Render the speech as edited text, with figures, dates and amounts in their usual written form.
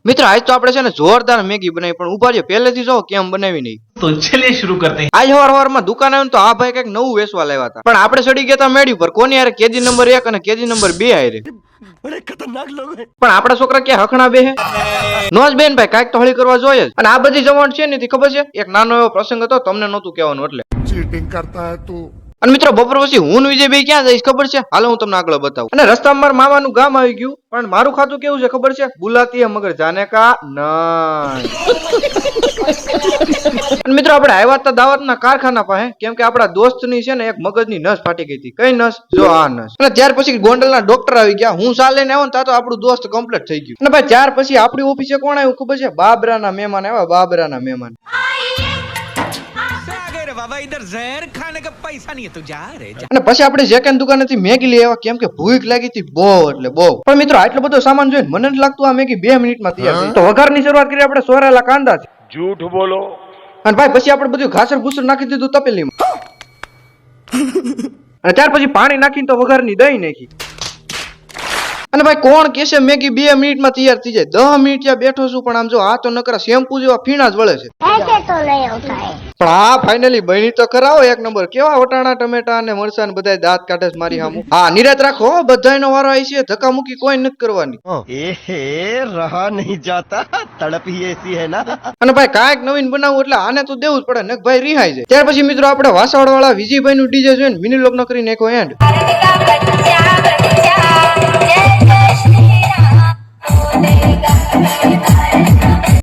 मित्र आज तो આપણે છે ને જોરદાર મેગી બનાવી પણ ઉભા રહ્યો પહેલેથી જો કેમ બનાવી નહીં तो चलिए शुरू करते हैं। આજ હવારમાં દુકાન આવ્યો તો આ ભાઈ કઈક નવું વેચવા લાવ્યા હતા પણ આપણે ચડી ગયા હતા મેડી પર કોની યાર કેજી નંબર 1 અને કેજી નંબર 2 આયરે બડે ખતરનાક લોગ હે પણ આપડા છોકરા કે હખણા બે હે નોજ બેન ભાઈ કાઈક તો હળી કરવા જોઈએ અને આ બધી જવાન છે ને થી ખબર છે એક નાનો એવો પ્રસંગ હતો તમને નહોતું કહેવાનું એટલે चीटिंग करता है तू। અને મિત્રો બપોર પછી હું વિજય ભાઈ ક્યાં જઈશ ખબર છે હાલો હું તમને આગળ બતાવું અને રસ્તામાં મારા મામાનું ગામ આવી ગયું પણ મારું ખાતું કેવું છે ખબર છે બુલાતી હે મગર જાને કા નહીં અને મિત્રો આપણે આવ્યા હતા દાવતના કારખાના પાસે કેમ કે આપણા દોસ્તની છે ને એક મગજની નસ ફાટી ગઈ હતી કઈ નસ જો આ નસ અને ત્યાર પછી ગોંડલના ડોક્ટર આવી ગયા હું સાલ લઈને આવ્યો ને ત્યાં તો આપણું દોસ્ત કમ્પ્લીટ થઈ ગયું અને ભાઈ ત્યાર પછી આપણી ઓફિસે કોણ આવ્યું ખબર છે બાબરાના મહેમાન આવ્યા બાબરાના મહેમાન અને પછી આપણે જેકન દુકાનેથી મેગી લઈ આવ્યા કેમ કે ભૂખ લાગી હતી બહુ એટલે બહુ પણ મિત્રો આટલો બધો સામાન જોઈને મને જ લાગતું આ મેગી 2 મિનિટમાં તૈયાર થઈ તો વઘારની શરૂઆત કરી આપણે સોરેલા કાંદાથી झूठ बोलो। અને ભાઈ પછી આપણે બધું ઘાસર ભૂસર નાખી દીધું તપેલીમાં અને ત્યાર પછી પાણી નાખીને તો વઘારની દહીં નાખી અને ભાઈ કોણ કેસે મેગી 2 મિનિટમાં તૈયાર થઈ જાય 10 મિનિટ ત્યાં બેઠો છું પણ આમ જો આ તો નકરા શેમ્પુ જેવા ફીણા જ વળે છે પણ હા ફાઇનલી બની તો કરાવો એક નંબર કેવા વટાણા ટમેટા અને મરચા ને બધા દાંત કાઢે છે મારી સામું હા નિરાત રાખો બધાયનો વારો આવી છે ધક્કા મૂકી કોઈ નથી કરવાની एहे रहा नहीं जाता तड़प ही ऐसी है ना। અને ભાઈ કાંઈક નવીન બનાવવું એટલે આને તો દેવું જ પડે ને ભાઈ રિહાઈ જાય ત્યાર પછી મિત્રો આપણે વાસવાડ વાળા વિજયભાઈ નું ડીજે જોઈને મિની લોક નો કરી નાખો એન્ડ